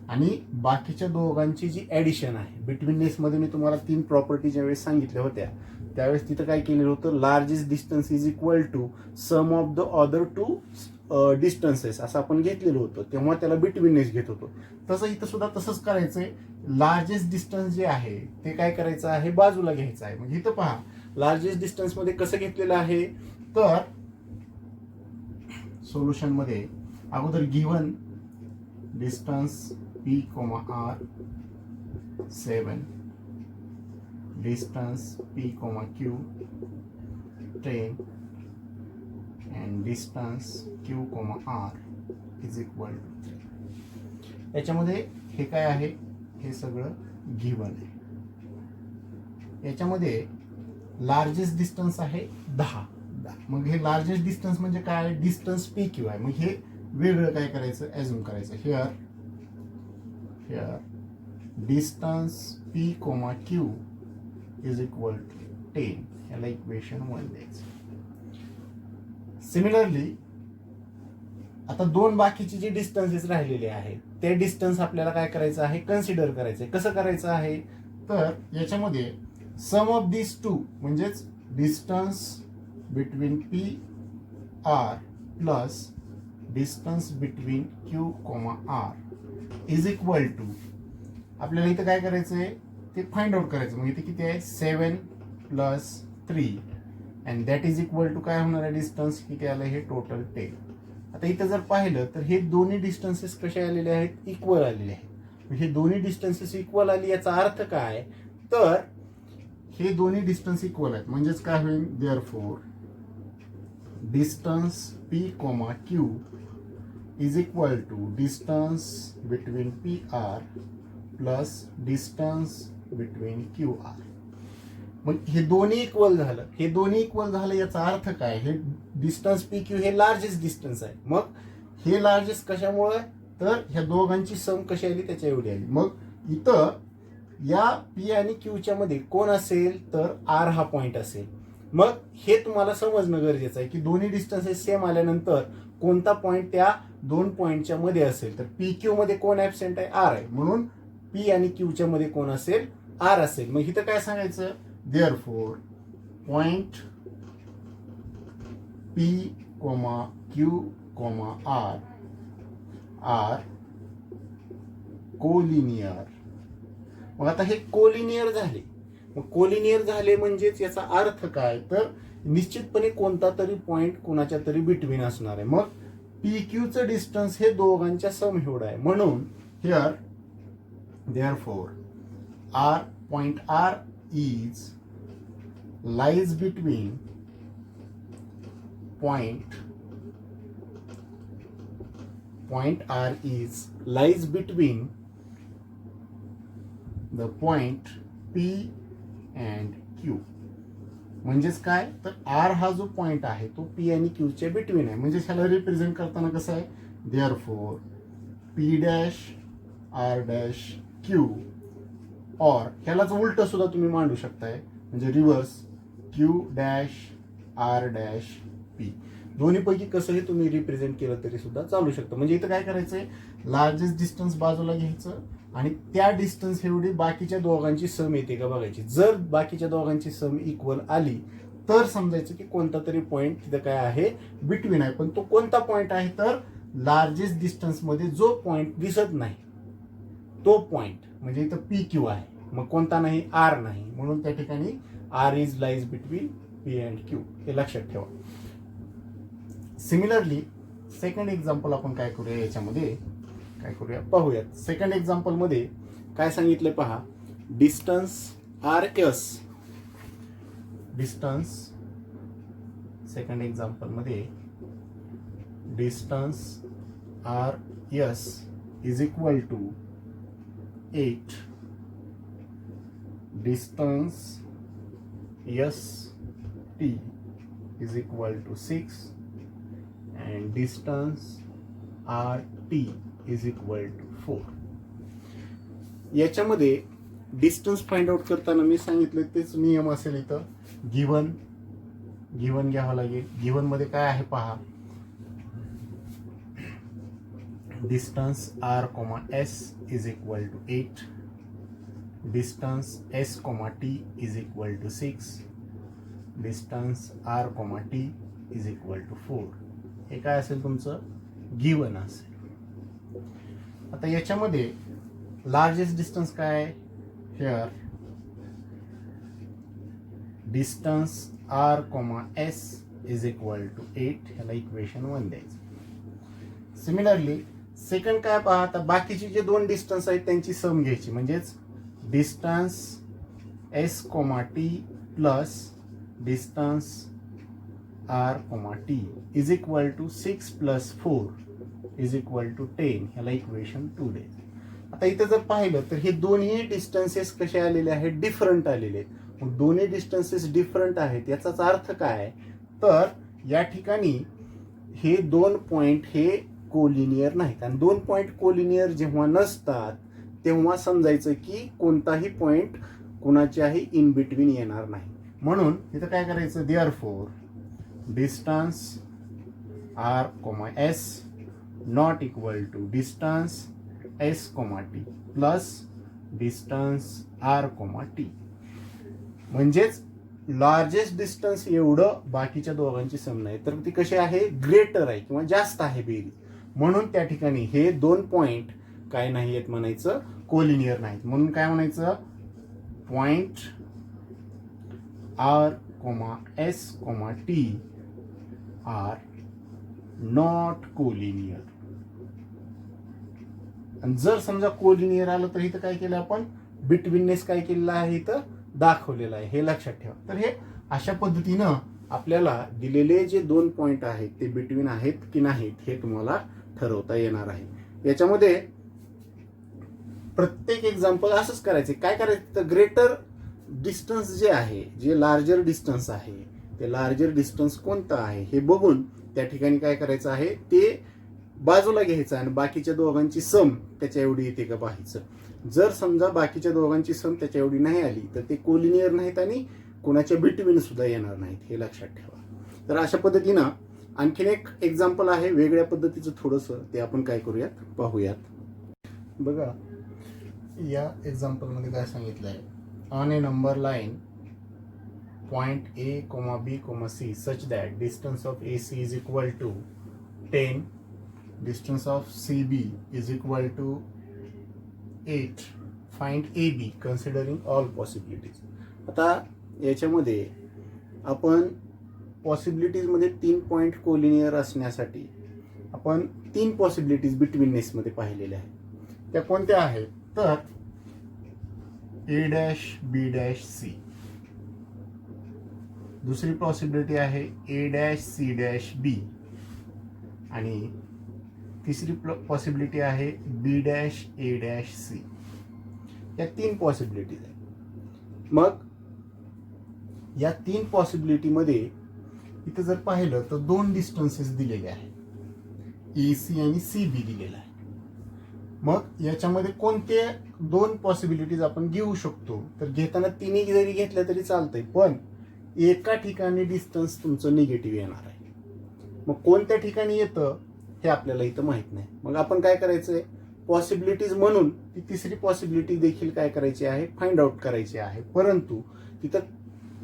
आणि बाकीच्या दोघांची जी ॲडिशन आहे बिटवीननेसमध्ये मी तुम्हाला 3 प्रॉपर्टी ज्यावेळेस सांगितल्या होत्या त्यावेळेस तिथं काय केलेलं होतं, largest distance is equal to sum of the other 2 distances असं आपण घेतलेलं होतं, तेव्हा त्याला बिटवीननेस घेत होतो. तसं इथं सुद्धा तसंच करायचंय. लार्जेस्ट डिस्टन्स जे आहे ते काय करायचं आहे बाजूला घ्यायचं आहे. मग इथं पहा लार्जेस्ट डिस्टन्स मध्ये कसं घेतलेलं आहे, तर सोल्युशन मध्ये अगोदर given distance P, R 7, distance P, Q 10 and distance Q, R is equal to 3. याच्यामध्ये हे काय आहे हे सगळं गिव्हन आहे. याच्यामध्ये लार्जेस्ट डिस्टन्स आहे 10. मग हे लार्जेस्ट डिस्टन्स म्हणजे काय डिस्टन्स PQ आहे. मग हे वेगळं काय करायचं ॲझ्युम करायचं. Here distance P, Q is equal to 10. याला इक्वेशन 1 द्यायचं. सिमिलरली आता 2 बाकीचे जे डिस्टन्सेस राहिलेले आहेत ते डिस्टन्स आपल्याला काय करायचं आहे कन्सिडर करायचं आहे. कसं करायचं आहे तर याच्यामध्ये सम ऑफ दिस 2 म्हणजेच distance between P, R plus distance between Q, R is equal to आपल्याला इथं काय करायचं आहे ते फाइंड आउट करायचं. मग इथे किती आहे 7 plus 3 and that is equal to काय होणार आहे डिस्टन्स किती आलं हे टोटल 10. आता इथं जर पाहिलं तर हे दोन्ही डिस्टन्सेस कसे आलेले आहेत इक्वल आलेले आहेत. हे दोन्ही डिस्टन्सेस इक्वल आली याचा अर्थ काय तर हे दोन्ही डिस्टन्स इक्वल आहेत म्हणजेच काय होईल therefore distance P, Q is equal to distance between PR plus distance between QR. मग हे दोन्ही इक्वल झालं. हे दोन्ही इक्वल झालं याचा अर्थ काय हे डिस्टन्स PQ हे लार्जेस्ट डिस्टन्स आहे. मग हे लार्जेस्ट कशामुळे तर ह्या दोघांची सम कशी आली त्याच्या एवढी आली. मग इथं या P आणि Qच्या मध्ये कोण असेल तर R हा पॉइंट असेल. मग हे तुम्हाला समजणं गरजेचं आहे की दोन्ही डिस्टन्सेस सेम आल्यानंतर कोणता पॉइंट त्या 2 पॉइंटच्या मध्ये असेल तर PQ मध्ये कोण ॲबसेंट आहे R आहे, म्हणून P आणि Qच्या मध्ये कोण असेल R असेल. मग इथं काय सांगायचं therefore point P, Q, R are collinear. मग आता हे कोलिनियर झाले. मग कोलिनियर झाले म्हणजेच याचा अर्थ काय तर निश्चितपणे कोणता तरी पॉइंट कोणाच्या तरी बिटवीन असणार आहे. मग PQ चं डिस्टन्स हे दोघांच्या सम एवढं आहे. म्हणून here therefore R point R is lies between point R is lies between the point P and Q. म्हणजेच काय तर R हा जो पॉइंट आहे तो P आणि Q च्या बिटवीन आहे. म्हणजे ह्याला रिप्रेझेंट करताना कसं आहे therefore P dash R dash Q, और ह्यालाच उलट सुद्धा तुम्ही मांडू शकताय. म्हणजे reverse Q dash R dash P. दोन्हीपैकी कसंही तुम्ही रिप्रेझेंट केलं तरी सुद्धा चालू शकतं. म्हणजे इथं काय करायचंय, लार्जेस्ट डिस्टन्स बाजूला घ्यायचं आणि त्या डिस्टन्स एवढी बाकीच्या दोघांची सम येते का बघायची. जर बाकीच्या दोघांची सम इक्वल आली तर समजायचं की कोणता तरी पॉईंट तिथं काय आहे, बिटवीन आहे. पण तो कोणता पॉईंट आहे, तर लार्जेस्ट डिस्टन्स मध्ये जो पॉईंट दिसत नाही तो पॉईंट, म्हणजे इथं पी क्यू आहे. मग कोणता नाही, आर नाही, म्हणून त्या ठिकाणी R is lies between P and Q, हे लक्षात ठेवा. सिमिलरली सेकंड एक्झाम्पल आपण काय करूया, याच्यामध्ये काय करूया पाहूयात. सेकंड एक्झाम्पल मध्ये काय सांगितलंय पहा, distance R S. Distance second example मध्ये distance R S is equal to 8. Distance S T is equal to 6 and distance R T is equal to 4. याच्यामध्ये डिस्टन्स फाइंड आउट करताना मी सांगितलं तेच नियम असेल. इथं गिवन घ्यावं लागेल. गिवन मध्ये काय आहे पहा, distance R, S is equal to 8. Distance S, T is equal to 6. Distance R, T is equal to 4. हे काय असेल तुमचं, गिवन असेल. आता याच्यामध्ये लार्जेस्ट डिस्टन्स काय आहे, here distance R, S is equal to 8. ह्याला इक्वेशन 1 द्यायचं. सिमिलरली सेकंड काय पहा, आता बाकीचे जे दोन डिस्टन्स आहेत त्यांची सम घ्यायची. म्हणजेच distance S, T plus distance R, T is equal to 6 plus 4 is equal to 10. ह्याला इक्वेशन 2 दे. आता इथे जर पाहिलं तर हे दोन्ही डिस्टन्सेस कसे आलेले आहेत, डिफरंट आलेले आहेत. मग दोन्ही डिस्टन्सेस डिफरंट आहेत याचाच अर्थ काय, तर या ठिकाणी हे दोन पॉइंट हे कोलिनियर नाहीत. आणि दोन पॉइंट कोलिनियर जेव्हा नसतात तेव्हा समजायचं की कोणताही पॉइंट कुणाच्याही इन बिटवीन येणार नाही. म्हणून इथं काय करायचं, therefore distance R, S not equal to distance S, T plus distance R, T. म्हणजेच लार्जेस्ट डिस्टन्स एवढं बाकीच्या दोघांची सम नाही, तर ती कशी आहे, ग्रेटर आहे किंवा जास्त आहे बेरीज. म्हणून त्या ठिकाणी हे दोन पॉइंट काय नाही आहेत म्हणायचं, कोलिनियर नाहीत. म्हणून काय म्हणायचं, point R, S, T are not collinear. आणि जर समजा कोलिनियर आलं तर इथं काय केलं आपण, बिटवीननेस काय केलेलं आहे इथं दाखवलेलं आहे, हे लक्षात ठेवा. तर हे अशा पद्धतीनं आपल्याला दिलेले जे दोन पॉइंट आहेत ते बिटवीन आहेत की नाहीत हे तुम्हाला ठरवता येणार आहे. याच्यामध्ये प्रत्येक एक्झाम्पल असंच करायचे. काय करायचं, तर ग्रेटर डिस्टन्स जे आहे, जे लार्जर डिस्टन्स आहे, ते लार्जर डिस्टन्स कोणतं आहे हे बघून त्या ठिकाणी काय करायचं आहे, ते बाजूला घ्यायचं आणि बाकीच्या दोघांची सम त्याच्या एवढी येते का पाहायचं. जर समजा बाकीच्या दोघांची सम त्याच्या एवढी नाही आली तर ते कोलिनियर नाहीत आणि कोणाच्या बिटवीन सुद्धा येणार नाहीत, हे लक्षात ठेवा. तर अशा पद्धतीनं आणखीन एक एक्झाम्पल आहे वेगळ्या पद्धतीचं थोडंसं, ते आपण काय करूयात पाहूयात. बघा या एक्झाम्पल मध्ये काय सांगितलं आहे, on A number line point A, B, C such that distance of AC is equal to 10, distance of CB is equal to 8. Find AB considering all possibilities. आता याच्यामध्ये आपण पॉसिबिलिटीज मध्ये 3 पॉइंट कोलिनियर असण्यासाठी आपण 3 पॉसिबिलिटीज बिटवीननेस मध्ये पाहिलेल्या आहेत. त्या कोणत्या आहेत, तर A', B', C. दुसरी पॉसिबिलिटी आहे A', C', B. आणि तिसरी पॉसिबिलिटी आहे B', A', C. या 3 पॉसिबिलिटीज आहेत. मग या 3 पॉसिबिलिटी मध्ये इथं जर पाहिलं तर 2 डिस्टन्सेस दिलेले आहेत, AC आणि CB दिलेला आहे. मग याच्यामध्ये कोणते दोन पॉसिबिलिटीज आपण घेऊ शकतो, तर घेताना तिन्ही जरी घेतल्या तरी चालतंय, पण एका ठिकाणी डिस्टन्स तुमचं निगेटिव्ह येणार आहे. मग कोणत्या ठिकाणी येतं हे आपल्याला इथं माहित नाही. मग आपण काय करायचंय, पॉसिबिलिटीज म्हणून ती तिसरी पॉसिबिलिटी देखील काय करायची आहे, फाइंड आउट करायची आहे. परंतु तिथं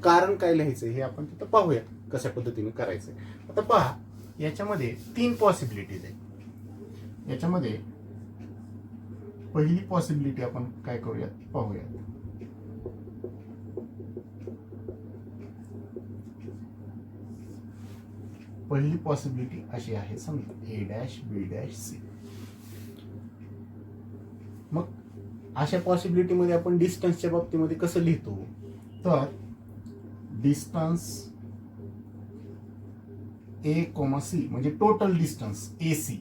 कारण काय लिहायचंय हे आपण तिथं पाहूया कशा पद्धतीने करायचंय. आता पहा, याच्यामध्ये 3 पॉसिबिलिटीज आहेत. याच्यामध्ये पहिली पॉसिबिलिटी आपण काय करूयात पाहूयात. पहिली पॉसिबिलिटी अशी आहे, समजा A', B', C. मग अशा पॉसिबिलिटी मध्ये आपण डिस्टन्सच्या बाबतीमध्ये कसं लिहितो, तर डिस्टन्स A,C म्हणजे total distance AC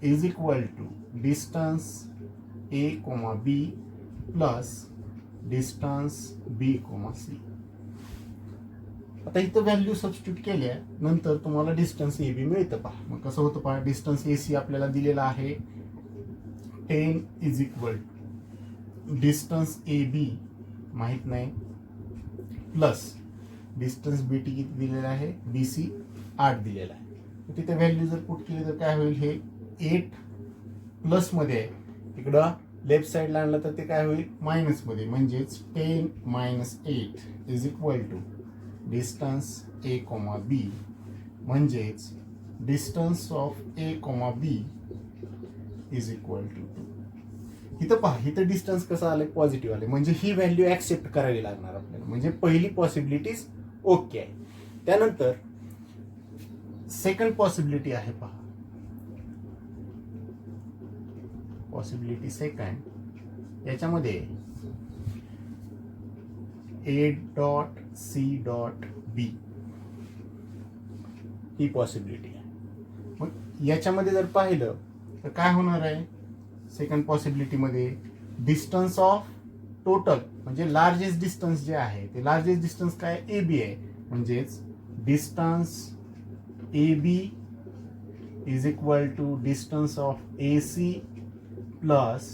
is equal to distance A,B plus distance B,C. आता इथं व्हॅल्यू सबस्टिट्यूट केल्या नंतर तुम्हाला डिस्टन्स AB मिळतं. पहा मग कसं होतं, पहा डिस्टन्स AC आपल्याला दिलेला आहे 10 is equal to distance AB माहित नाही प्लस डिस्टन्स BT किती दिलेला आहे, BC 8 दिलेला आहे. तिथे व्हॅल्यू जर पुट केली तर काय होईल, हे 8 प्लस मध्ये आहे, इकडं लेफ्ट साईडला आणलं तर ते काय होईल मायनस मध्ये, म्हणजेच 10 - 8 is equal to distance A,B म्हणजेच distance of A,B is equal to 2. इथं पहा, इथं डिस्टन्स कसं आलंय, पॉझिटिव्ह आले, म्हणजे ही व्हॅल्यू ऍक्सेप्ट करावी लागणार आपल्याला, म्हणजे पहिली पॉसिबिलिटीज ओके आहे. त्यानंतर सेकंड पॉसिबिलिटी आहे, पहा पॉसिबिलिटी सेकंड, याच्यामध्ये A.C.B ही पॉसिबिलिटी आहे. मग याच्यामध्ये जर पाहिलं तर काय होणार आहे, सेकंड पॉसिबिलिटी मध्ये डिस्टन्स ऑफ टोटल म्हणजे लार्जेस्ट डिस्टन्स जे आहे ते लार्जेस्ट डिस्टन्स काय AB आहे, म्हणजेच distance AB is equal to distance of AC plus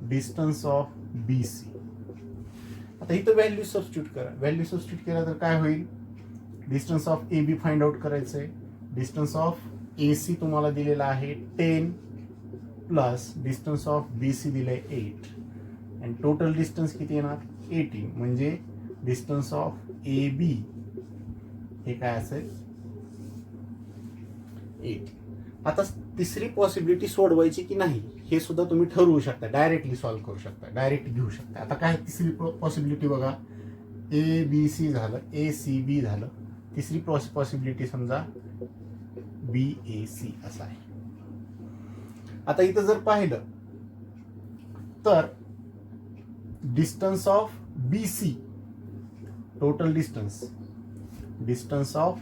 distance of BC. आता इथं व्हॅल्यू सबस्टिट्यूट करा, व्हॅल्यू सबस्टिट्यूट केला तर काय होईल, distance of AB find out करायचंय, डिस्टन्स ऑफ AC तुम्हाला दिलेला आहे 10 प्लस डिस्टन्स ऑफ BC दिलंय 8 आणि टोटल डिस्टन्स किती येणार 18, म्हणजे डिस्टन्स ऑफ AB हे काय असेल 8. आता तिसरी पॉसिबिलिटी सोडवायची की नाही हे सुद्धा तुम्ही ठरवू शकता, डायरेक्टली सॉल्व्ह करू शकता, डायरेक्ट घेऊ शकता. आता काय तिसरी पॉसिबिलिटी बघा, ABC झालं, ACB झालं, तिसरी पॉसिबिलिटी समजा BAC असं आहे. आता इथं जर पाहिलं तर distance of BC total distance of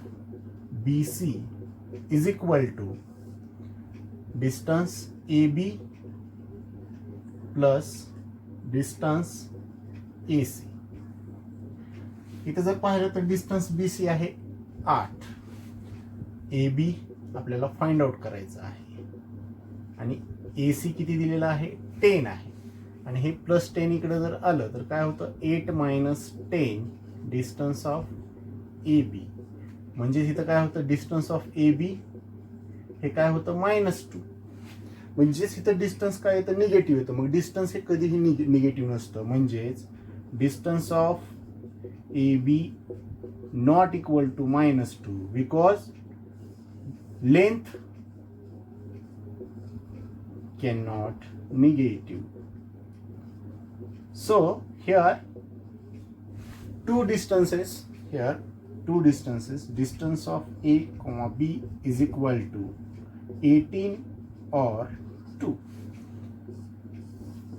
BC is equal to distance AB plus distance AC. इथं जर पाहिलं तर डिस्टन्स BC आहे 8, AB आपल्याला फाइंड आउट करायचं आहे आणि AC किती दिलेला आहे 10 आहे आणि हे प्लस 10 इकडे जर आलं तर काय होतं 8 - 10 डिस्टन्स ऑफ AB, म्हणजे इथं काय होतं डिस्टन्स ऑफ AB हे काय होतं -2, म्हणजेच इथं डिस्टन्स काय येतं निगेटिव्ह येतं. मग डिस्टन्स हे कधीही निगेटिव्ह नसतं, म्हणजेच distance of AB not equal to -2 because length cannot negative. So here two distances, distance of A, B is equal to 18 or 2.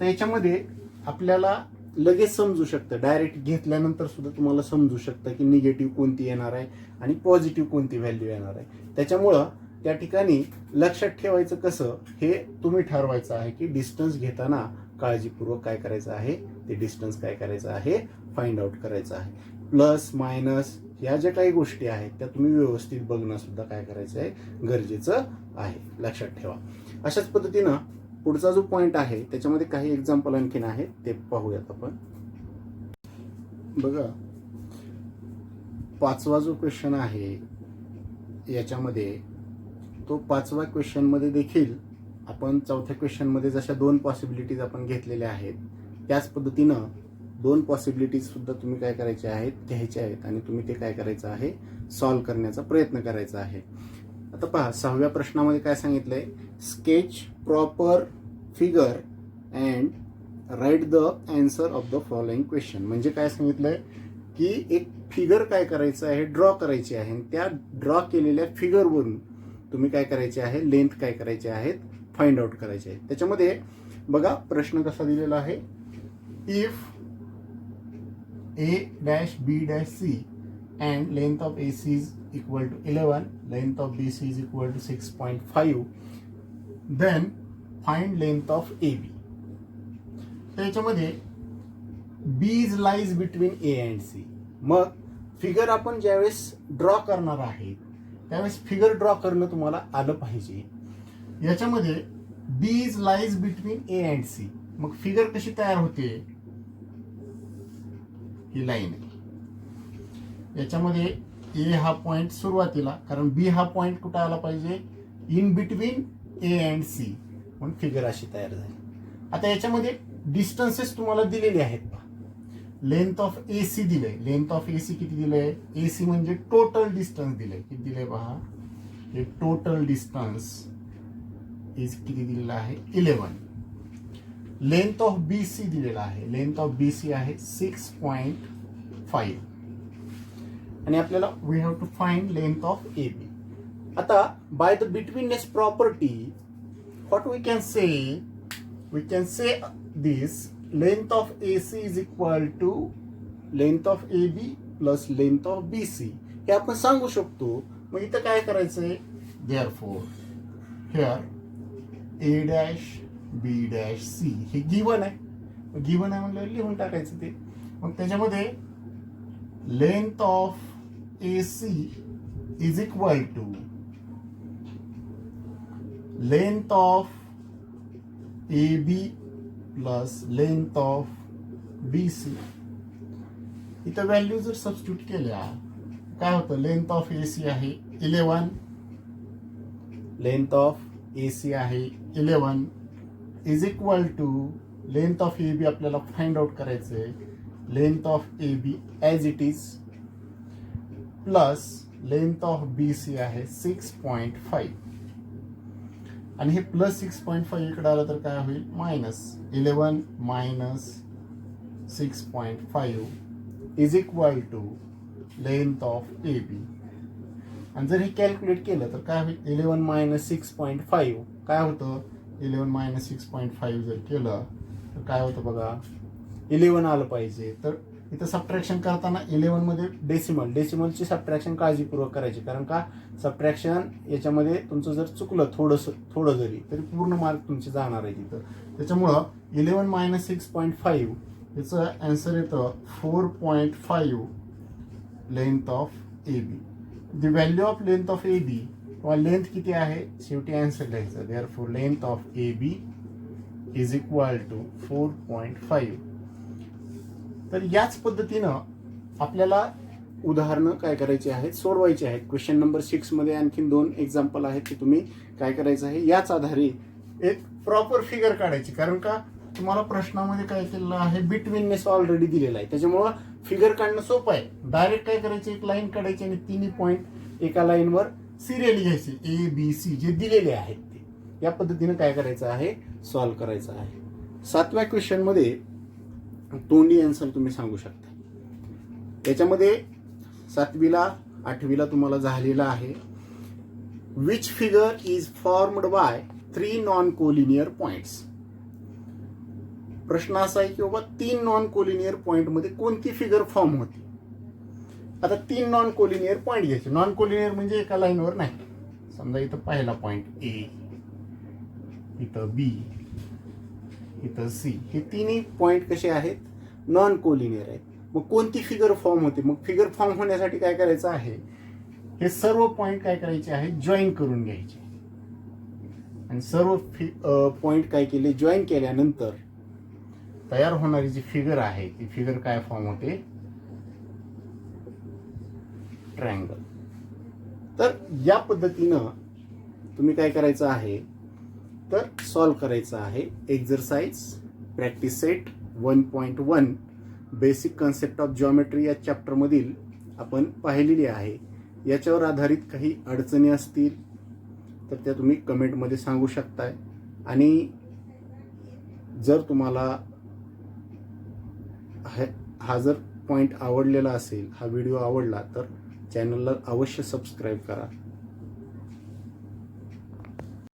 तर याच्यामध्ये आपल्याला लगेच समजू शकतं, डायरेक्ट घेतल्यानंतर सुद्धा तुम्हाला समजू शकतं की निगेटिव्ह कोणती येणार आहे आणि पॉझिटिव्ह कोणती व्हॅल्यू येणार आहे. त्याच्यामुळं त्या ठिकाणी लक्षात ठेवायचं कसं हे तुम्ही ठरवायचं आहे की डिस्टन्स घेताना काळजीपूर्वक काय करायचं आहे, ते डिस्टन्स काय करायचं आहे फाइंड आउट करायचं आहे. प्लस मायनस या ज्या काही गोष्टी आहेत त्या तुम्ही व्यवस्थित बघणं सुद्धा काय करायचं आहे गरजेचं आहे, लक्षात ठेवा. अशाच पद्धतीनं पुढचा जो पॉईंट आहे त्याच्यामध्ये काही एक्झाम्पल आणखीन आहेत ते पाहूयात आपण. बघा, 5वा जो क्वेश्चन आहे याच्यामध्ये, तो 5व्या क्वेश्चनमध्ये देखील आपण 4थ्या क्वेश्चनमध्ये जशा 2 पॉसिबिलिटीज आपण घेतलेल्या आहेत त्याच पद्धतीनं 2 पॉसिबिलिटीज सुद्धा तुम्ही काय करायचे आहेत, घ्यायचे आहेत आणि तुम्ही ते काय करायचं आहे, सॉल्व्ह करण्याचा प्रयत्न करायचा आहे. आता पहा, 6व्या प्रश्नामध्ये काय सांगितलंय, sketch proper figure and write the answer of the following question. म्हणजे काय सांगितलंय की एक फिगर काय करायचं आहे, ड्रॉ करायची आहे आणि त्या ड्रॉ केलेल्या फिगरवरून तुम्ही काय करायचे आहे, लेंथ काय करायचे आहेत, फाइंड आउट करायचे आहे. त्याच्यामध्ये बघा प्रश्न कसा दिलेला आहे, if A-B-C and length of AC is equal to 11, length of BC is equal to 6.5, then find length of AB. त्याच्यामध्ये B lies between A and C. मग फिगर आपण ज्यावेळेस ड्रॉ करणार आहे त्यावेळेस फिगर ड्रॉ करणं तुम्हाला आलं पाहिजे. याच्यामध्ये B lies between A and C. मग फिगर कशी तयार होते, ही लाईन आहे. याच्यामध्ये ए हा पॉइंट सुरुवातीला, कारण बी हा पॉइंट कुठे आला पाहिजे, in between A and C, म्हणून फिगर अशी तयार झाली. आता याच्यामध्ये डिस्टन्सेस तुम्हाला दिलेले आहेत. लेंथ ऑफ ए सी दिले, लेंथ ऑफ ए सी किती दिलंय, ए सी म्हणजे टोटल डिस्टन्स दिलंय, किती दिलंय पहा, हे टोटल डिस्टन्स इज किती दिलेलं आहे, 11. लेंथ ऑफ बी सी दिलेला आहे, लेंथ ऑफ बी सी आहे 6.5 आणि आपल्याला we have to find length of A B. आता by the betweenness property what we can say this length of A C is equal to length of A B plus length of B C, हे आपण सांगू शकतो. मग इथं काय करायचंय, therefore here A dash B dash C हे given आहे, गिवन आहे म्हणल्यावर लिहून टाकायचं ते. मग त्याच्यामध्ये length of A C is equal to length of A B plus length of B C. इथं व्हॅल्यू जर सबस्टिट्यूट केल्या काय होतं, लेंथ ऑफ ए सी आहे 11, लेंथ ऑफ ए सी आहे 11 is equal to length of A B आपल्याला find out करायचंय, length of A B as it is plus length of B C आहे 6.5 आणि हे प्लस 6.5 इकडे आलं तर काय होईल, minus 11 minus 6.5 is equal to length of A B. आणि जर हे कॅल्क्युलेट केलं तर काय होईल, 11 मायनस 6.5 काय होतं, 11 मायनस 6.5 जर केलं तर काय होतं बघा, 11 आलं पाहिजे. तर इथं सबट्रॅक्शन करताना 11 मध्ये डेसिमलची सबट्रॅक्शन काळजीपूर्वक करायची, कारण का सबट्रॅक्शन याच्यामध्ये तुमचं जर चुकलं थोडं जरी तरी पूर्ण मार्क तुमचे जाणार आहे तिथं. त्याच्यामुळं 11 मायनस 6.5 याचं आन्सर येतं 4.5 length of A B. The value of length of A B किंवा लेंथ किती आहे शेवटी आन्सर लिहायचं, therefore length of A B is equal to 4.5. तर याच पद्धतीनं आपल्याला उदाहरणं काय करायची आहेत, सोडवायची आहेत. क्वेश्चन नंबर 6 मध्ये आणखीन 2 एक्झाम्पल आहेत की तुम्ही काय करायचं आहे, याच आधारे एक प्रॉपर फिगर काढायची. कारण का तुम्हाला प्रश्नामध्ये काय केलेलं आहे, बिटवीननेस ऑलरेडी दिलेला आहे, त्याच्यामुळं फिगर काढणं सोपं आहे. डायरेक्ट काय करायचं, एक लाईन काढायची आणि तिन्ही पॉईंट एका लाईनवर सिरियली घ्यायचे, ए बी सी जे दिलेले आहेत ते. या पद्धतीनं काय करायचं आहे, सॉल्व्ह करायचं आहे. 7व्या क्वेश्चन मध्ये तोंडी आन्सर तुम्ही सांगू शकता. याच्यामध्ये 7वीला 8वीला तुम्हाला झालेला आहे, which figure is formed by 3 non collinear points. प्रश्न असा आहे की बाबा 3 नॉन कोलिनियर पॉइंट मध्ये कोणती फिगर फॉर्म होती. आता 3 नॉन कोलिनियर पॉइंट घ्यायचे. नॉन कोलिनियर म्हणजे एका लाईनवर नाही. समजा इथं पहिला पॉइंट ए, इथं बी, इथं सी, हे तिन्ही पॉइंट कसे आहेत, नॉन कोलिनियर आहेत. मग कोणती फिगर फॉर्म होते, मग फिगर फॉर्म होण्यासाठी काय करायचं आहे, हे सर्व पॉइंट काय करायचे आहे, जॉईन करून घ्यायचे. आणि सर्व पॉईंट काय केले, जॉईन केल्यानंतर तयार होणारी जी फिगर आहे ती फिगर काय फॉर्म होते, ट्रायंगल. तर या पद्धतीनं तुम्ही काय करायचं आहे तर सॉल्व करायचं आहे. Exercise practice set 1.1 basic concept of geometry या चॅप्टरमधील आपण पाहिलेली आहे. याच्यावर आधारित काही अडचणी असतील तर त्या तुम्ही कमेंटमध्ये सांगू शकताय. आणि जर तुम्हाला हा जर पॉईंट आवडलेला असेल, हा व्हिडिओ आवडला तर चॅनलला अवश्य सबस्क्राईब करा.